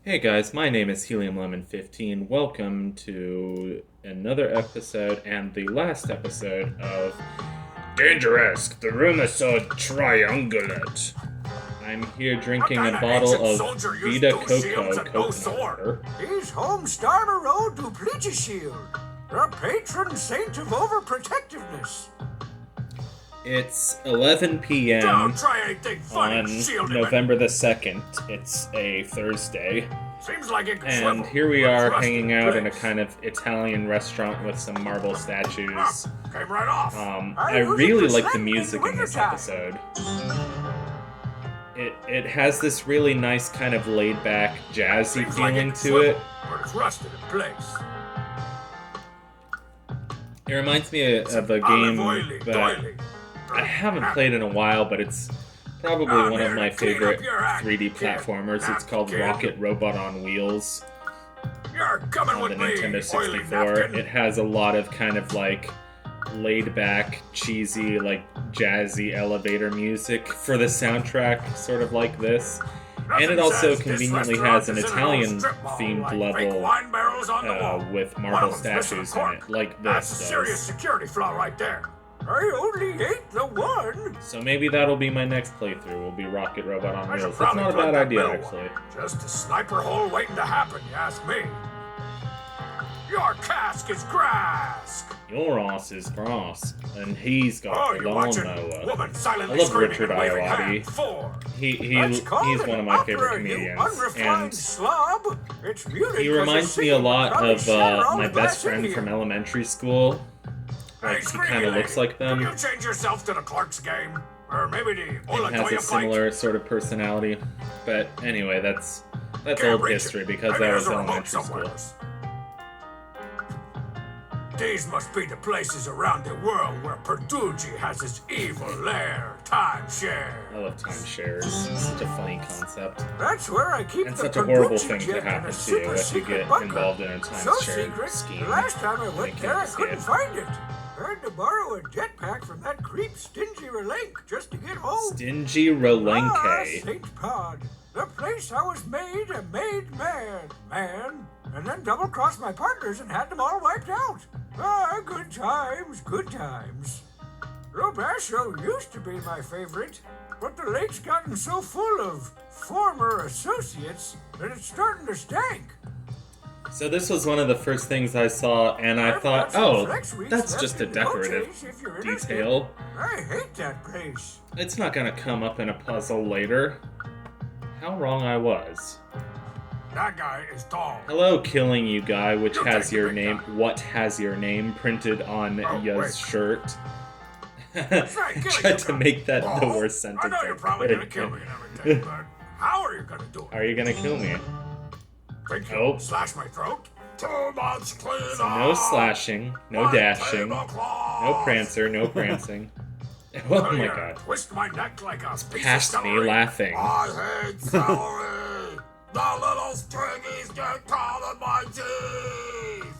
Hey guys, my name is Helium Lemon 15. Welcome to another episode and the last episode of Dangeresque, the Roomisode Triangulate. I'm here drinking a bottle of Vita Coco coconut water. He's Homestar Road to Shield, the patron saint of overprotectiveness. It's 11 p.m. Don't try anything funny, on Shield. November the 2nd. It's a Thursday. Seems like it could And swivel. here we are Rusty hanging out in a place. kind of Italian restaurant with some marble statues. Came right off. I really like the music in this episode. It has this really nice kind of laid-back, jazzy Seems like feeling could to swivel, it. but it's rusted in place. It reminds me of a game that I haven't played in a while, but it's probably one of my favorite 3D platformers. It's called Rocket Robot on Wheels You're coming on with the me, Nintendo oily 64. napkin. It has a lot of kind of like laid-back, cheesy, like jazzy elevator music for the soundtrack, sort of like this. And it Nothing also says this conveniently restaurant has an is in Italian old strip mall, themed like fake level wine barrels on the wall. with One marble of them's missing a statues in cork. it, like That's this a serious does. security flaw right there. I only ate the one. So maybe that'll be my next playthrough, will be Rocket Robot on I should Wheels. That's probably not a plug bad that idea, middle actually. one. Just a sniper hole waiting to happen, you ask me. Your cask is grass. Your ass is grass, and he's got Oh, the you're watching lawnmower. woman I silently love screaming Richard and waving Ayoade. hand. Four. He's one of my favorite comedians, and Slob. It's muted he 'cause reminds the me a signal lot probably of shattered all my the best glass in friend here. from elementary school. Hey, Like, he kind of looks like them. Can you change yourself to the Clark's game? Or maybe the And Olatoya has a fight? similar sort of personality. But anyway, that's Can't old reach history it. because Maybe that there's was a remote elementary somewhere. school. These must be the places around the world where Perducci has his evil lair, timeshare. I love timeshares. It's such a funny concept. That's where I keep And the such a horrible Perducci thing to jet in happen a to super you if you secret get bunker. involved in a So timeshare secret, scheme. the last time I You went can't there, I couldn't escape. find it. I had to borrow a jetpack from that creep Stingy Relink just to get home. Stingy Ah, Relenke. St. Pod, the place I was made a made man, and then double-crossed my partners and had them all wiped out. Ah, good times, good times. Robasso used to be my favorite, but the lake's gotten so full of former associates that it's starting to stank. So this was one of the first things I saw, and I I've thought, got some oh, flex suites that's left just a in the coaches decorative if you're interested. detail. I hate that place. It's not gonna come up in a puzzle later. How wrong I was. That guy is tall. Hello, Killing You Guy, which You has take the your big name, guy. what has your name printed on Oh, Ya's wait. shirt. That's right, Killing Tried You to Guy. make that the Oh, worst sentence I know you're probably could. gonna kill me and everything, but how are you gonna do it? Are you gonna kill me? Think Oh. you slash my throat? Too much cleanup. So no slashing, no One dashing, tablecloth. no prancer, no prancing. Oh my Here, god. Twist my neck like a piece Past of me celery. laughing. I hate celery. The little stringies get caught in my teeth.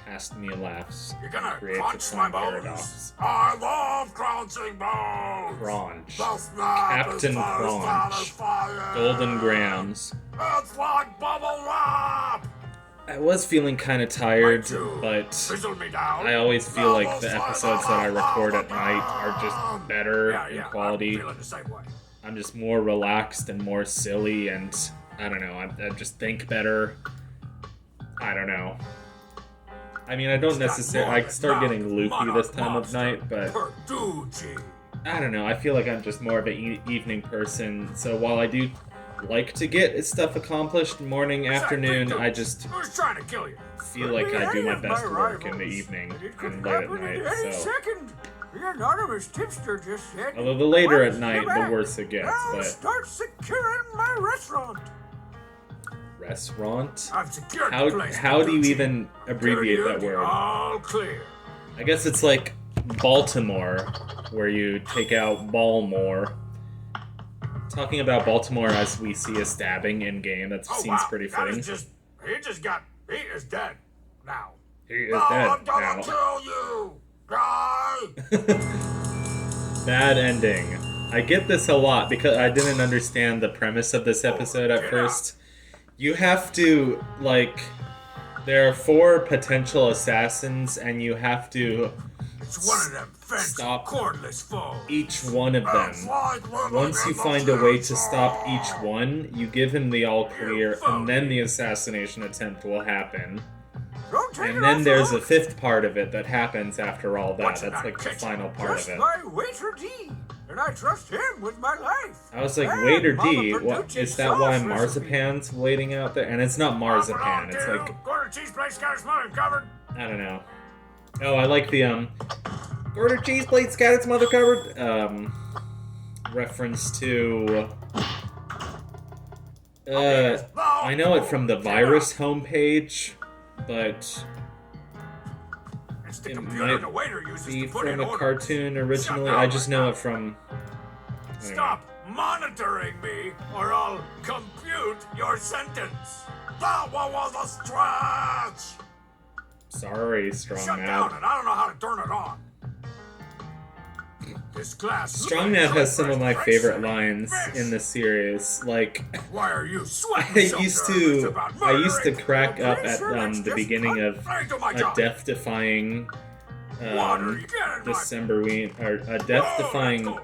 Past me laughs. You're gonna Creates crunch its my own bones. paradox. I love crunching bones. Crunch. The snap Captain is so Crunch. satisfying. Golden grams. It's like bubble wrap. I was feeling kind of tired, Might you but Fizzle me down. I always feel like the Almost episodes that I record at night are just better Yeah, in yeah, quality. I'm feeling the same way. I'm just more relaxed and more silly, and I don't know, I just think better. I don't know. I mean, I don't necessarily, I start getting loopy this time of night, but Perducci. I don't know, I feel like I'm just more of an evening person, so while I do like to get stuff accomplished morning, afternoon, I just Who's trying to kill you? feel like I do my best work in the evening It could and late at happen night, at any so. second. The anonymous tipster just said. Although the later at "Once night, you're the back, worse it gets, now but start securing my restaurant. restaurant? I've secured the place. How do you Perducci. even abbreviate Giving you that the word? All clear. I guess it's like Baltimore, where you take out Balmore. Talking about Baltimore as we see a stabbing in game, that Oh, seems wow. pretty That fitting. is just. He is dead now. He is No, dead I'm gonna now. kill you, guy. Bad ending. I get this a lot because I didn't understand the premise of this episode at first. You have to, like, there are 4 potential assassins, and you have to It's one of them fancy stop cordless foes. each one of them. Once you find a way to stop each one, you give him the all clear, and then the assassination attempt will happen. And then there's a 5th part of it that happens after all that. That's like the final part of it. My waiter D, and I trust him with my life. I was like, waiter D? What, is that why Marzipan's waiting out there? And it's not Marzipan, it's like... Quarter cheese plate scattered smothered covered. I don't know. Oh, I like the, quarter cheese plate scattered smother covered, reference to... I know it from the virus homepage, but... It might be from a cartoon originally. I just know it from... Anyway. Stop monitoring me, or I'll compute your sentence. That one was a stretch. Sorry, Strong Shut down, and I don't know how to turn it on. This class. Strong Nav has some of my favorite lines in the series. Like, why are you I used to crack up at the beginning of a death-defying Decemberween, or a death-defying.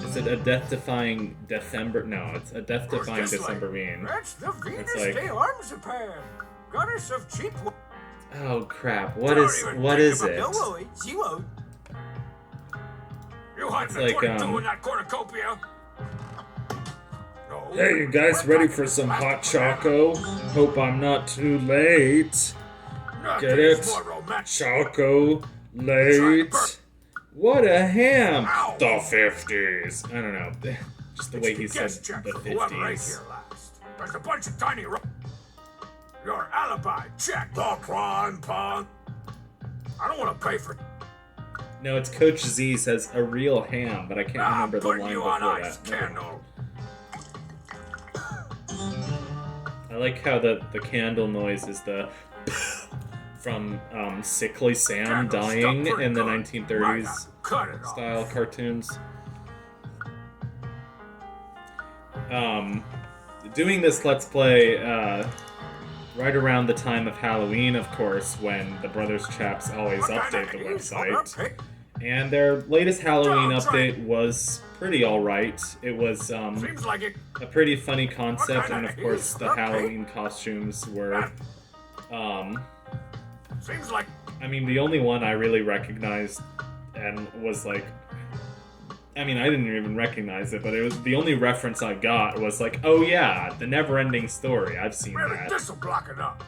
Is it a death-defying December? No, it's a death-defying Decemberween. That's the Venus like, de Armazapan, goddess of cheap. Oh crap! What is it? It's like, in that cornucopia. No, Hey, you guys ready for some hot choco? Hope I'm not too late. Get it? Choco late. What a ham! Ow. The 50s. I don't know. Just the way he said the 50s. There's a bunch of tiny. Your alibi check. The crime punk. I don't want to pay for. No, it's Coach Z says a real ham, but I can't remember the line before that. Candle. I like how the candle noise is the from Sickly Sam dying in the 1930s style cartoons. Doing this Let's Play right around the time of Halloween, of course, when the Brothers Chaps always update the website. And their latest Halloween update was pretty alright. It was a pretty funny concept, and of course the Halloween costumes were... I mean, the only one I really recognized and was like... I mean, I didn't even recognize it, but it was the only reference I got was like, oh yeah, the Never-Ending Story. I've seen that. This'll block it up.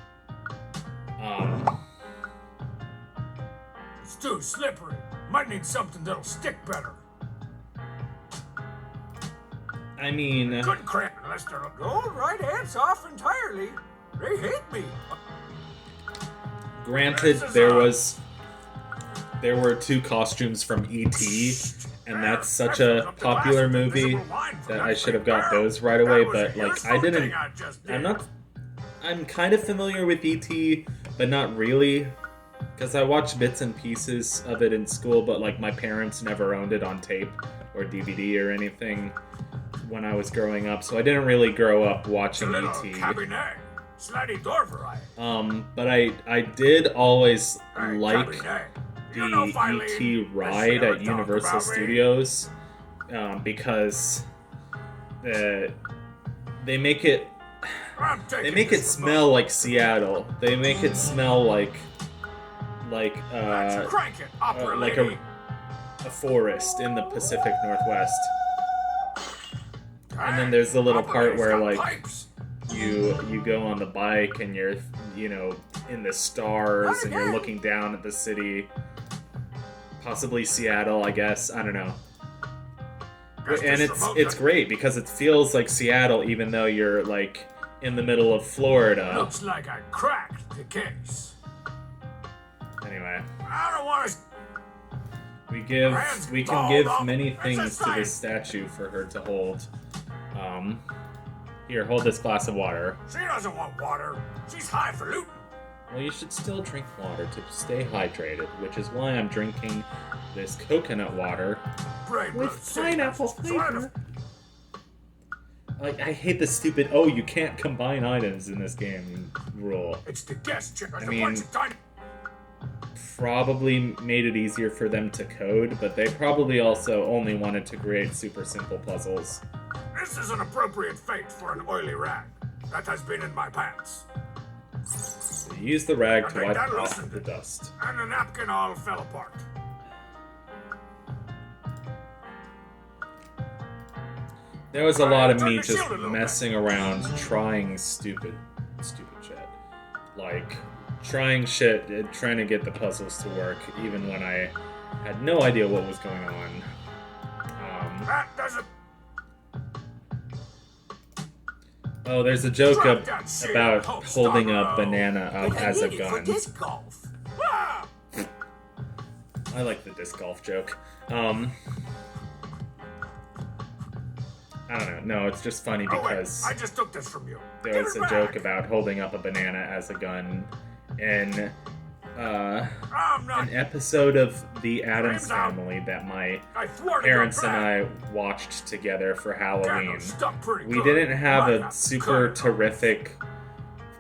It's too slippery. Might need something that'll stick better. I mean... Couldn't cramp unless they're... Don't write ants off entirely. They hate me. Granted, there were 2 costumes from E.T., and that's such a popular movie that I should have got those right away, but, like, I'm kind of familiar with E.T., but not really, because I watched bits and pieces of it in school, but, like, my parents never owned it on tape or DVD or anything when I was growing up, so I didn't really grow up watching E.T. But I did always like the E.T. ride at Universal Studios, because they make it smell like Seattle. They make it smell like a forest in the Pacific Northwest. And then there's the little part where, like, you go on the bike and you're, you know, in the stars and you're looking down at the city. Possibly Seattle, I guess. I don't know. And it's great because it feels like Seattle even though you're, like, in the middle of Florida. Looks like I cracked the case. Anyway. I don't want to... We can give many things to this statue for her to hold. Here, hold this glass of water. She doesn't want water. She's highfalutin. Well, you should still drink water to stay hydrated, which is why I'm drinking this coconut water with pineapple flavor. Like, I hate the stupid, oh, you can't combine items in this game rule. It's the guest check. I mean, probably made it easier for them to code, but they probably also only wanted to create super simple puzzles. This is an appropriate fate for an oily rag that has been in my pants. So you use the rag to wipe off the dust. And the napkin all fell apart. There was a lot of me just messing around, trying stupid shit. Like, trying to get the puzzles to work, even when I had no idea what was going on. That doesn't... Oh, there's a joke about holding a banana up as a gun. Disc golf. Ah! I like the disc golf joke. I don't know. No, it's just funny because I just took this from you. There was a joke about holding up a banana as a gun in an episode of The Addams Family that my parents and I watched together for Halloween. We didn't have a super terrific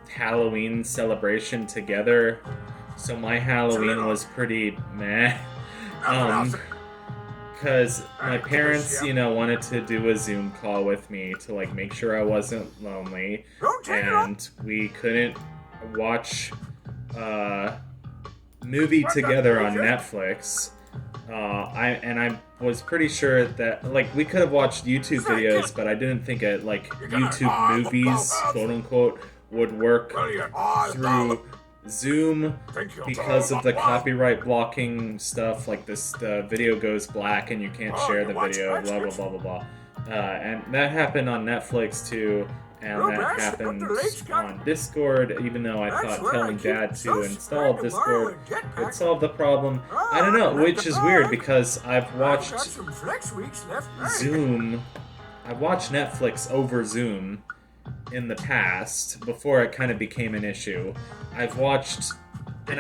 Halloween celebration together, so my Halloween was pretty meh. Because my parents, wanted to do a Zoom call with me to, like, make sure I wasn't lonely, and we couldn't watch a movie together on Netflix. I was pretty sure that, like, we could have watched YouTube videos, but I didn't think YouTube movies, quote unquote, would work through Zoom because of the copyright blocking stuff. Like, the video goes black and you can't share the video, blah blah blah blah blah. And that happened on Netflix too, and that happened on Discord, even though I thought telling Dad to install Discord would solve the problem. I don't know, which is weird because I've watched Zoom, I've watched Netflix over Zoom in the past, before it kind of became an issue. I've watched like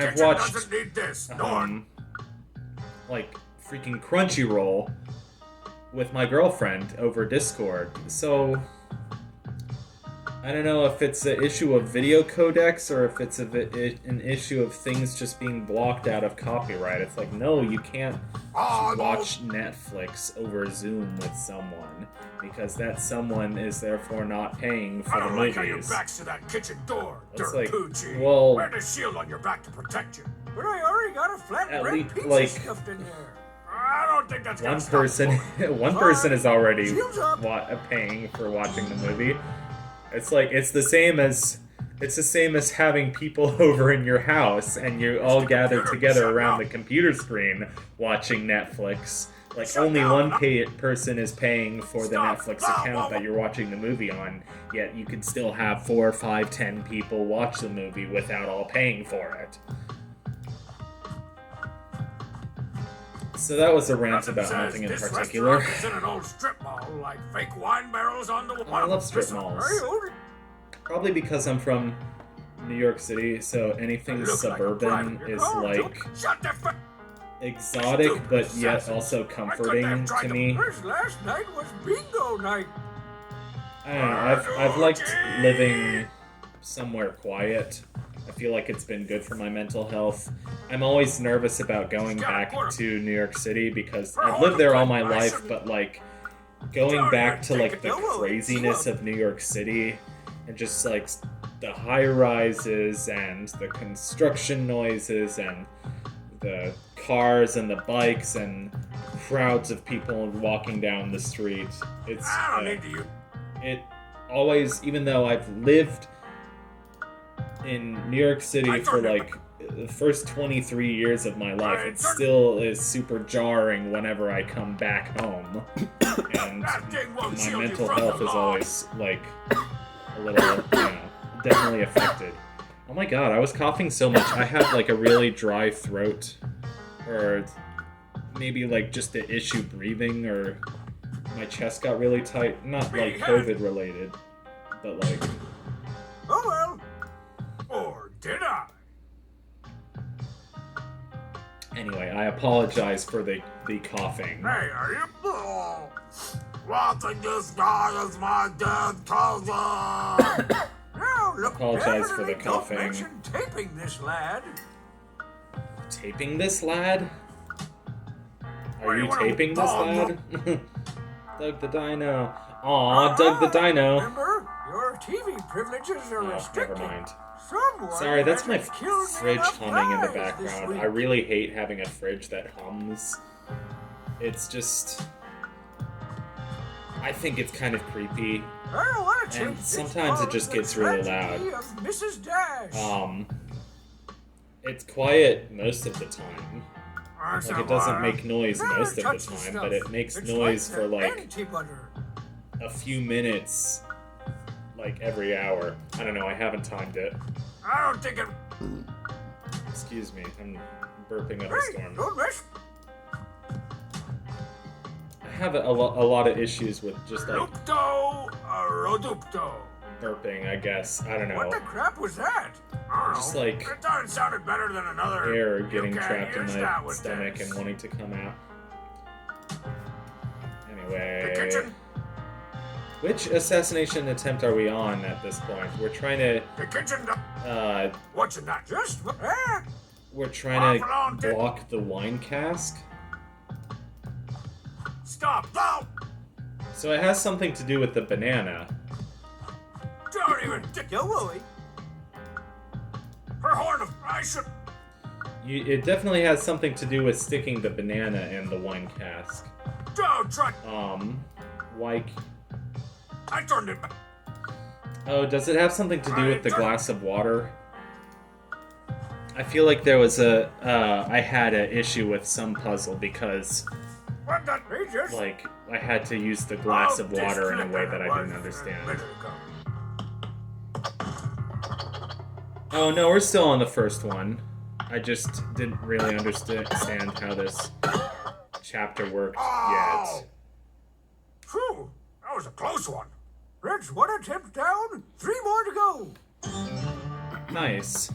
freaking Crunchyroll with my girlfriend over Discord. So I don't know if it's an issue of video codecs or if it's an issue of things just being blocked out of copyright. It's like, no, you can't watch Netflix over Zoom with someone, because that someone is therefore not paying for the movies. How your back's to that kitchen door, like, Poochie. well, wear the shield on your back to protect you. But I already got a flat red pizza like, stuffed in there. I don't think that's one person is already paying for watching the movie. It's like, it's the same as having people over in your house and you all gather together around the computer screen watching Netflix. Like, only one person is paying for the Netflix account that you're watching the movie on, yet you can still have 4, 5, 10 people watch the movie without all paying for it. So that was a rant about nothing in particular. In an old strip mall, like fake wine barrels on the I love strip malls. Probably because I'm from New York City, so anything suburban is like exotic, but yet also comforting to me. Last night was bingo night. I don't know. I've liked living somewhere quiet. I feel like it's been good for my mental health. I'm always nervous about going back to New York City because I've lived there all my life, but like going back to like the craziness of New York City and just like the high rises and the construction noises and the cars and the bikes and crowds of people walking down the street. It's it always, even though I've lived in New York City for like the first 23 years of my life, it still is super jarring whenever I come back home. And my mental health is always like a little, definitely affected. Oh my god, I was coughing so much. I had like a really dry throat, or maybe like just an issue breathing, or my chest got really tight. Not like COVID related, but like... Oh well. Or did I? Anyway, I apologize for the coughing. Hey, are you... Watching this guy is my dead cousin! Now, look, Apologize for the definitely don't coughing. mention taping this lad. Taping this lad? What Are do you you want, taping this dog? lad? Doug the Dino. Aw, Doug the Dino. Remember, your TV privileges are Oh, restricted. never mind. Someone Sorry, that's my hasn't killed fridge enough humming in the guys this background. week. I really hate having a fridge that hums. It's just... I think it's kind of creepy. I don't want to And change sometimes it just gets really loud. Of Mrs. Dash. It's quiet most of the time. Like, it doesn't make noise Never most of touch the the time, stuff. but it makes It's noise like for, the like, anti-butter. a few minutes, like, every hour. I don't know, I haven't timed it. I don't think it... Excuse me, I'm burping up a Hey, storm. don't mess. I have a lot of issues with just, like, Lupto, rodupto. burping, I guess. I don't What know. the crap was that? I don't Just know. like It thought it sounded better than another... air You getting can't trapped in use my that with stomach this. and wanting to come out. The Anyway, kitchen? which assassination attempt are we on at this point? We're trying to, The kitchen... What's in that? Just we're trying to Off and on, block the wine cask. Stop! No! So it has something to do with the banana. Don't even... Don't worry. Her horn of... I should... It definitely has something to do with sticking the banana in the wine cask. Don't try... Like, I turned it back. oh, does it have something to do with the glass of water? I feel like there was I had an issue with some puzzle because, What the... Hey, just like, I had to use the glass of water in a way that I didn't understand. Oh no, we're still on the first one. I just didn't really understand how this chapter worked yet. Phew! That was a close one. Rich, one attempt down, 3 more to go. Nice.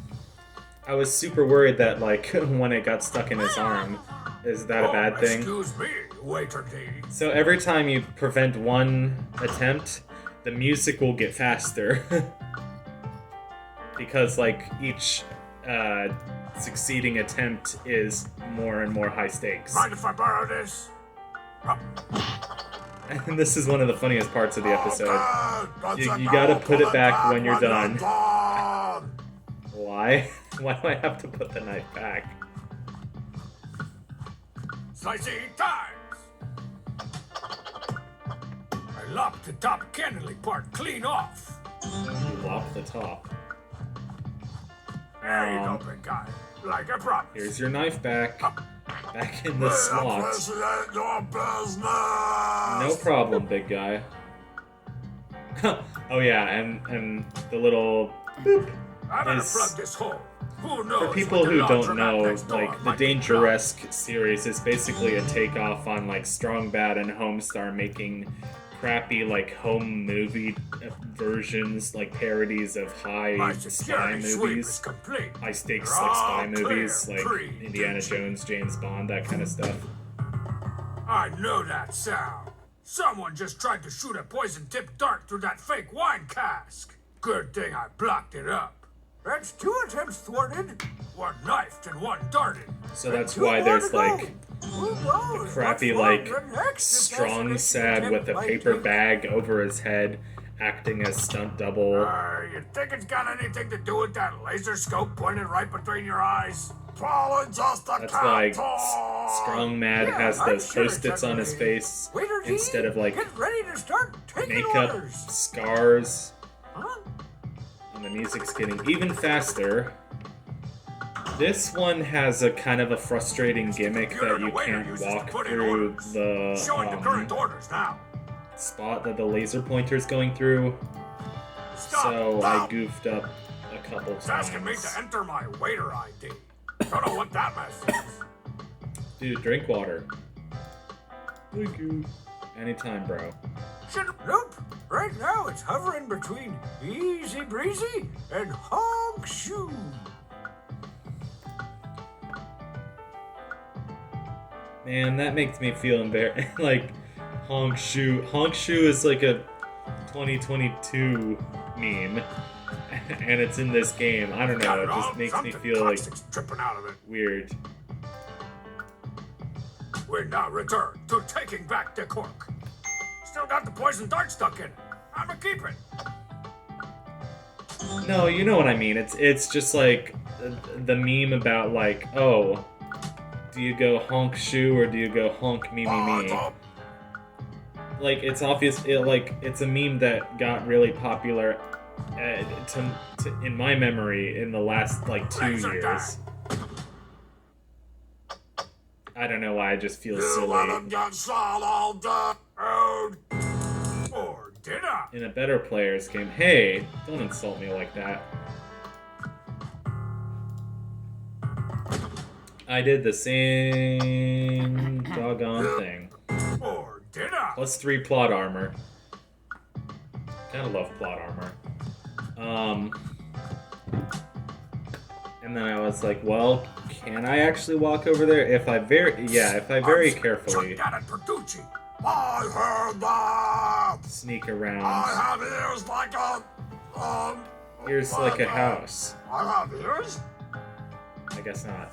I was super worried that, like, when it got stuck in his arm, is that a bad thing? Excuse me, waiter D. So every time you prevent one attempt, the music will get faster. Because, like, each succeeding attempt is more and more high stakes. Mind if I borrow this? And this is one of the funniest parts of the episode. Okay, You gotta put it back when you're done. Why? Why do I have to put the knife back? Slicey times! I lopped the top cannily part clean off. You lop the top. There you go, big guy. Like I promised. Here's your knife back. Back in the I slot. appreciate your business. No problem, big guy. Oh yeah, and the little boop I better is... plug this hole. Who knows? For people what the who don't laundromat know, next door like, the might be Dangeresque series is basically a takeoff on, like, Strong Bad and Homestar making crappy, like, home movie versions, like, parodies of My high spy security sweep is movies. complete. High stakes, You're like, all spy movies, clear, like pre, Indiana Gucci. Jones, James Bond, that kind of stuff. I know that sound. Someone just tried to shoot a poison-tipped dart through that fake wine cask. Good thing I blocked it up. That's 2 attempts thwarted. One knifed and one darted. So that's 2 why more there's, to go. like, Who knows crappy, what's like, wrong the next strong assassination sad attempt with a might paper take. bag over his head, acting as stunt double. You think it's got anything to do with that laser scope pointed right between your eyes? Probably just a That's why cat Strong Mad Yeah, has I'm those sure it's post-its on his unrelated. face Waiter D, instead of, like, get ready to start taking makeup, orders. scars, Huh? and the music's getting even faster. This one has a kind of a frustrating gimmick Computer that you the waiter can't uses to walk put in through orders. Showing the current the orders now. spot that the laser pointer's going through. Stop. So Stop. I goofed up a couple It's asking me times. to enter my waiter ID. Don't know what that mess is. Dude, drink water. Thank you. Anytime, bro. Nope. Right now it's hovering between easy breezy and honk shoo. Man, that makes me feel embarrassed. Like, Honk shoe. Honk shoe is like a 2022 meme, and it's in this game. I don't know. It just makes me feel like dripping out of it. weird. We now return to taking back the cork. Still got the poison dart stuck in it. I'ma keep it. No, you know what I mean. It's just like the meme about like, oh, do you go honk shoe or do you go honk me? Like it's obvious. It's a meme that got really popular, in my memory, in the last like 2 years. I don't know why. I just feel silly. Or did I? In a better player's game. Hey, don't insult me like that. I did the same doggone thing. Or did I? +3 plot armor. Kinda love plot armor. And then I was like, well, can I actually walk over there? If I very carefully I heard that. sneak around. I have ears like Ears like a house. I have ears? I guess not.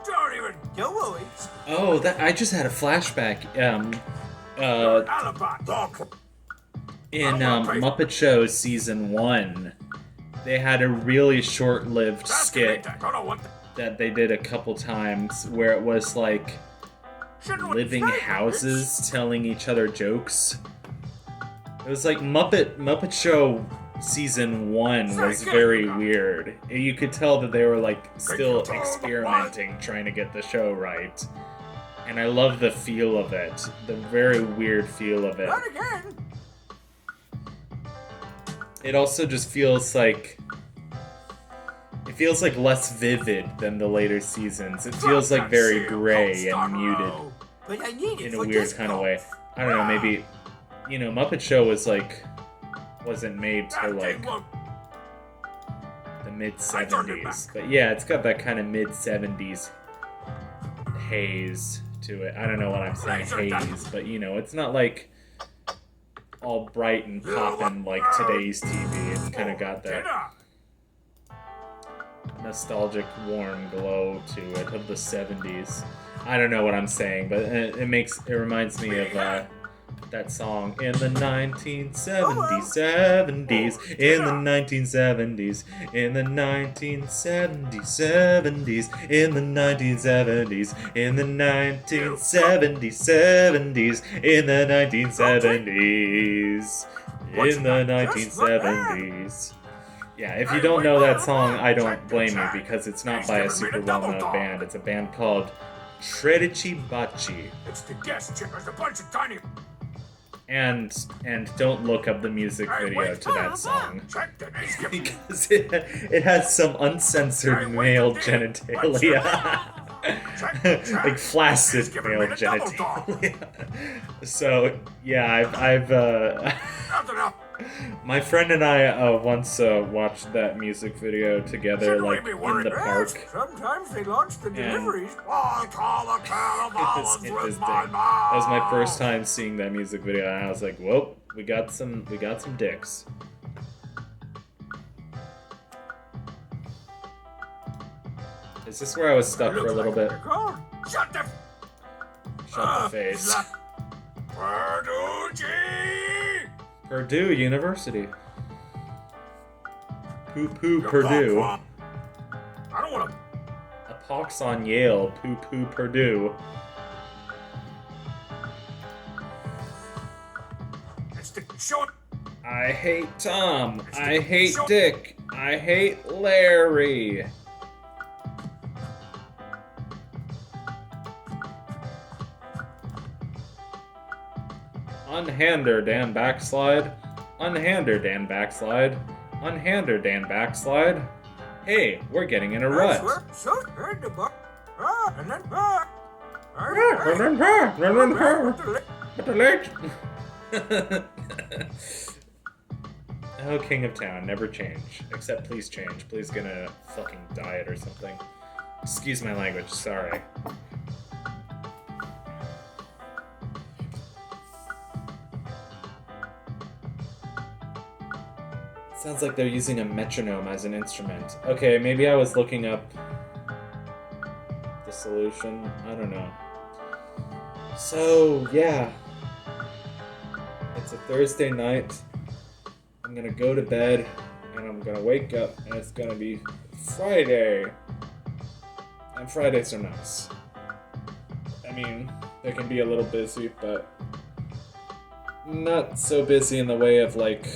Don't even. Don't worry. Oh, I just had a flashback. In Muppet Show Season 1, they had a really short-lived skit that they did a couple times where it was like living houses telling each other jokes. It was like Muppet Show Season 1 was very weird. You could tell that they were like still experimenting, trying to get the show right. And I love the feel of it. The very weird feel of it. Not again. It also just feels like... It feels like less vivid than the later seasons. It feels like very gray and muted But I need it in a for weird this kind of call. way. I don't know, maybe... You know, Muppet Show was like... Wasn't made till like... the mid-70s. But yeah, it's got that kind of mid-70s haze to it. I don't know what I'm saying, haze. But you know, it's not like... all bright and poppin' like today's TV. It's kind of got that nostalgic, warm glow to it of the 70s. I don't know what I'm saying, but it reminds me of that song in the 1970s, in the 1970s, in the 1970s, 70s, in the 1970s, in the 1970s, 70s, in the 1970s, in the 1970s. Yeah, if you don't know that song, I don't blame you, because it's not by a super well-known band. It's a band called Tredici Bacci. It's the guest chip. There's a bunch of tiny. And don't look up the music video to that song, Check the name. because it has some uncensored male genitalia. Like flaccid male genitalia. So yeah, I've Nothing else. my friend and I once watched that music video together, like in the park. Sometimes they launch the deliveries. I call a can of It was olives with interesting. my That mouth. was my first time seeing that music video, and I was like, "Whoa, we got some dicks." Is this where I was stuck for a little bit? Shut the. Shut the face. Perducci. Purdue University. Poo Purdue. I don't want to. A pox on Yale. Poo Purdue. It's the show. I hate Tom. I hate Dick. I hate Larry. Unhander Dan backslide. Unhander Dan backslide. Unhander Dan backslide. Hey, we're getting in a rut. Oh, King of Town, never change. Except please change. Please gonna fucking diet or something. Excuse my language, sorry. Sounds like they're using a metronome as an instrument. Okay, maybe I was looking up the solution. I don't know. So, yeah. It's a Thursday night. I'm gonna go to bed, and I'm gonna wake up, and it's gonna be Friday. And Fridays are nice. I mean, they can be a little busy, but not so busy in the way of, like,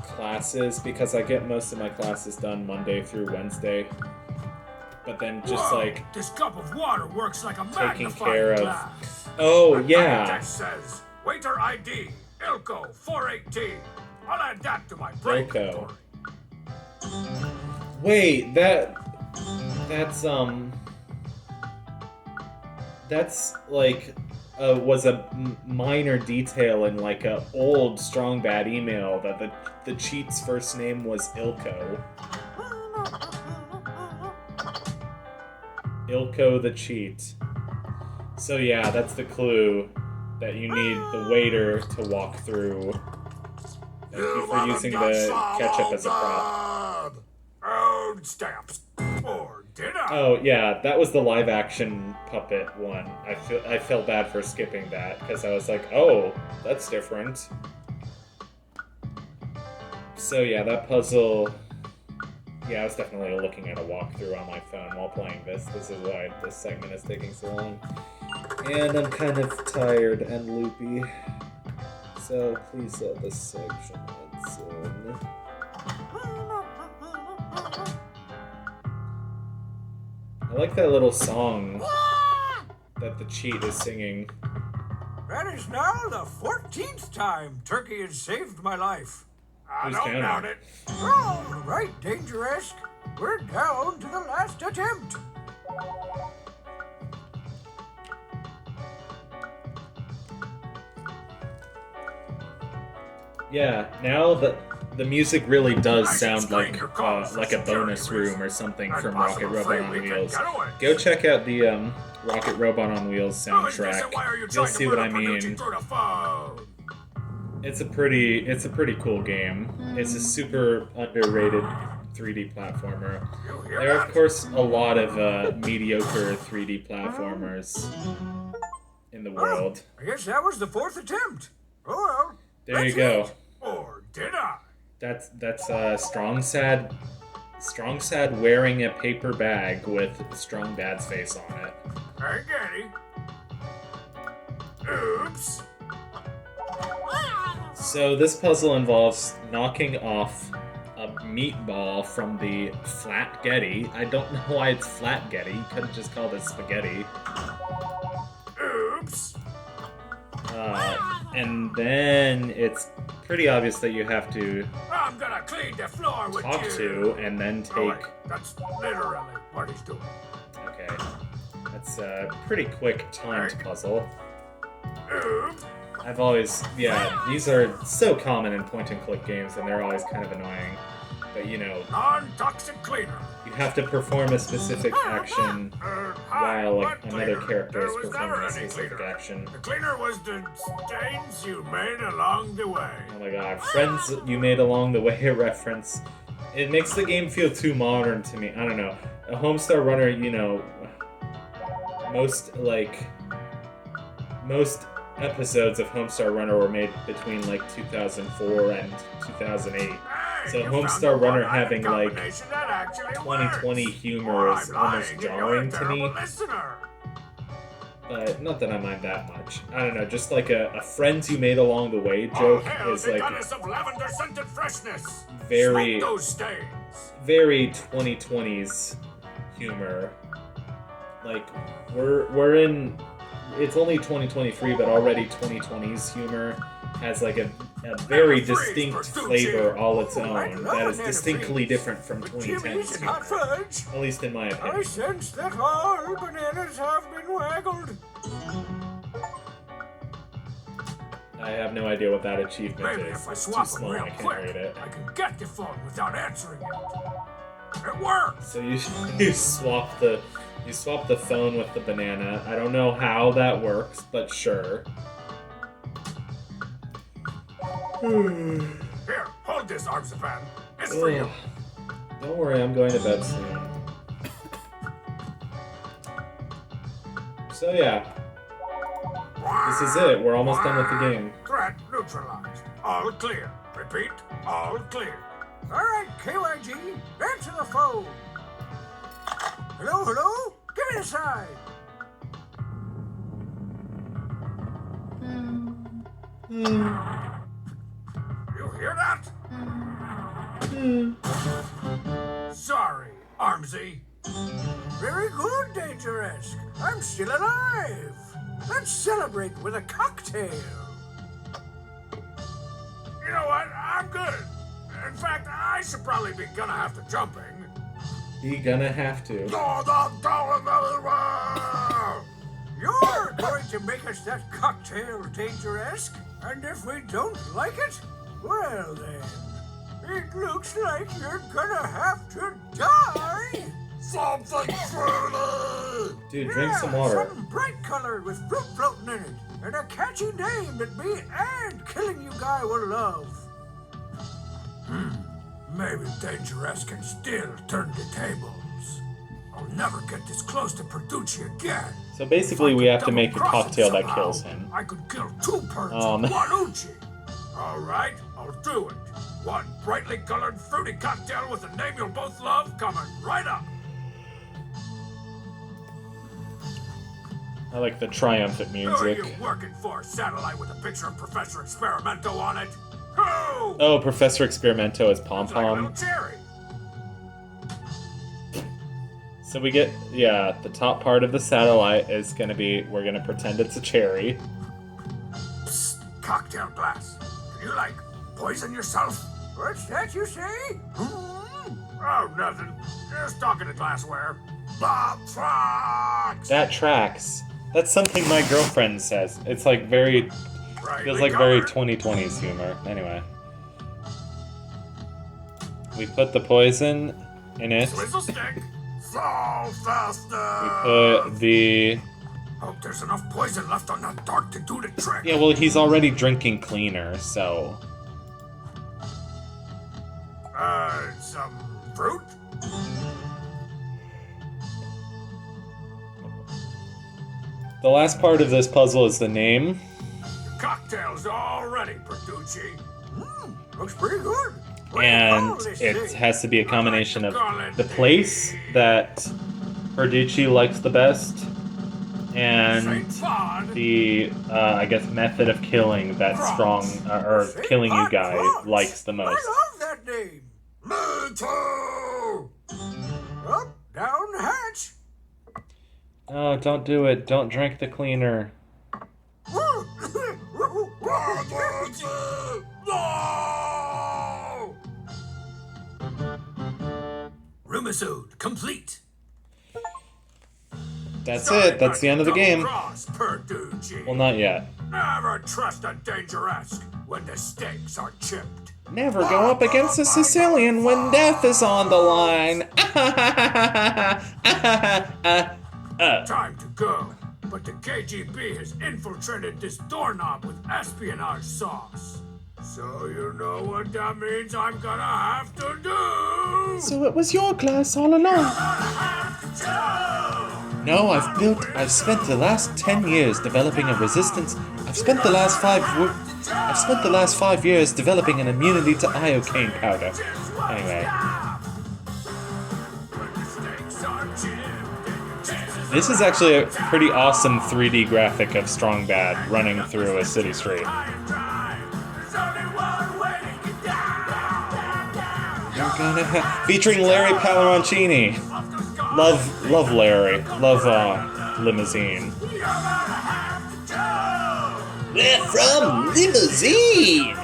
classes, because I get most of my classes done Monday through Wednesday. But then just, Whoa, like, this cup of water works like a taking magnifying care of... glass. Oh, The yeah. test says, waiter ID, Ilko 418. I'll add that to my brain inventory. Wait, that's like, was a minor detail in, like, a old Strong Bad email that the cheat's first name was Ilko. Ilko the cheat. So yeah, that's the clue that you need the waiter to walk through. Thank you for using the ketchup as a prop. Oh, stamps. Or did I? Oh yeah, that was the live action puppet one. I felt bad for skipping that because I was like, oh, that's different. So yeah, that puzzle. Yeah, I was definitely looking at a walkthrough on my phone while playing this. This is why this segment is taking so long. And I'm kind of tired and loopy. So please let this section end soon. I like that little song that the cheat is singing. That is now the 14th time Turkey has saved my life. I Who's don't counting? doubt it. All right, Dangeresque. We're down to the last attempt. Yeah, now the music really does I should sound screen like your calls for like a bonus security room or something And from Rocket possible Robot free on weekend Wheels. getaways. Go check out the Rocket Robot on Wheels Oh, is this soundtrack. it? Why are you You'll trying see to what put I a Panucci mean. through the phone? It's a pretty cool game. It's a super underrated 3D platformer. You hear There are, that? of course, a lot of mediocre 3D platformers in the world. I guess that was the 4th attempt. Oh well. There you That's go. it. Or did I? That's Strong Sad wearing a paper bag with Strong Dad's face on it. Hey, Getty. Oops. So this puzzle involves knocking off a meatball from the flat Getty. I don't know why it's flat Getty. You could have just called it spaghetti. Oops. And then it's pretty obvious that you have to I'm gonna clean the floor with talk you. to and then Oh, wait, take... that's literally what he's doing. Okay. That's a pretty quick timed puzzle. Oops. I've always... Yeah, these are so common in point-and-click games, and they're always kind of annoying. But, you know, Non-toxic cleaner. you have to perform a specific action Hi, while what another cleaner? character There is was performing never a any specific cleaner. action. The cleaner was the stains you made along the way. Oh my god, friends you made along the way reference. It makes the game feel too modern to me. I don't know. A Homestar Runner, you know, most episodes of Homestar Runner were made between like 2004 and 2008. Hey, So you Homestar found the Runner one-item having, like, combination that actually 2020 works. humor Or is I'm almost lying and you're jarring a to terrible me. listener. But not that I mind that much. I don't know, just like a friends you made along the way Oh, joke hell, is the like goddess of lavender-scented freshness. very- Smoke those stains. very 2020s humor. Like we're in it's only 2023 but already 2020s humor has like a very Never freeze, distinct Bertucci. flavor all its Ooh, I'd own love that a is Nana distinctly freeze. different from With 2010's chimneys and hot humor. fudge. At least in my I opinion. sense that all bananas have been waggled. I have no idea what that achievement Maybe is. if I It's too swap them small, real I can't quick, read it. I can get the phone without answering it. It works. So you swap the phone with the banana. I don't know how that works, but sure. Here, hold this, Armsapan. It's for you. Don't worry, I'm going to bed soon. So yeah, this is it. We're almost done with the game. Threat neutralized. All clear. Repeat, all clear. All right, KYG, answer the phone. Hello, hello? Give me a sign. You hear that? Sorry, Armsy. Very good, Dangeresque. I'm still alive. Let's celebrate with a cocktail. You know what? I'm good. In fact, I should probably be gonna have to jumping. He gonna have to. You're going to make us that cocktail, Dangeresque. And if we don't like it, well then, it looks like you're gonna have to die. Something fruity! Dude, drink some water. Something bright colored with fruit floating in it. And a catchy name that me and Killing You Guy will love. Maybe Dangeresque can still turn the tables. I'll never get this close to Perducci again. So basically, we have to make a cocktail that kills him. I could kill two birds with one Uchi. All right, I'll do it. One brightly colored fruity cocktail with a name you'll both love coming right up. I like the triumphant Who are music. you working for, satellite with a picture of Professor Experimento on it? Who? Oh, Professor Experimento is Pom It's like a little Pom. cherry. So we get, yeah, the top part of the satellite is gonna be, we're gonna pretend it's a cherry. Psst, cocktail glass. Can you, like, poison yourself? What's that you say? Oh, nothing. Just talking to glassware. Bob Fox! That tracks. That's something my girlfriend says. It's like very, feels like very 2020s humor. Anyway. We put the poison in it. Swizzle stick. So faster. We put the... Hope there's enough poison left on that dark to do the trick. Yeah, well, he's already drinking cleaner, so... Some fruit? The last part of this puzzle is the name. The cocktail's all ready, Perducci. Looks pretty good. And it has to be a combination of the place that Perducci likes the best and Saint Bond. the, I guess, method of killing that strong, or killing you guy likes the I most. love that name. Me too! Up, down the hatch. Oh, don't do it. Don't drink the cleaner. Perducci! No! Roomisode complete. That's it. That's the end of the game. Cross, Perducci. Well, not yet. Never trust a Dangeresque when the stakes are chipped. Never go up against a Sicilian when death is on the line. Time to go. But the KGB has infiltrated this doorknob with espionage sauce. So you know what that means I'm gonna have to do. So it was your class all along. No, I've spent the last 10 years developing a resistance. I've spent the last 5 years developing an immunity to iocane powder. Anyway. This is actually a pretty awesome 3D graphic of Strong Bad running through a city street. Featuring Larry Palarancini. Love Larry. Love Limousine. We're from Limousine!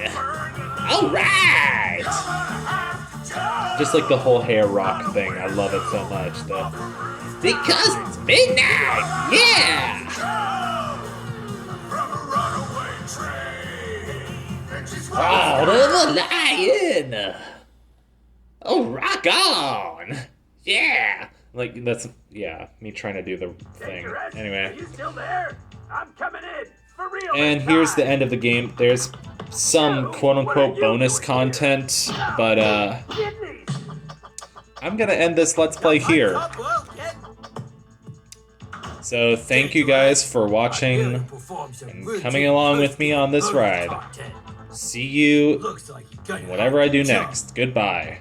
Alright! Just like the whole hair rock thing. I love it so much. Because it's midnight! Yeah! Oh, the lion! Oh, rock on! Yeah! Like, that's, yeah, me trying to do the thing. Anyway. Are you still there? I'm coming in. For real. And here's the end of the game. There's some quote-unquote bonus content, but I'm gonna end this Let's Play here. So thank you guys for watching and coming along with me on this ride. See you in whatever I do next. Goodbye.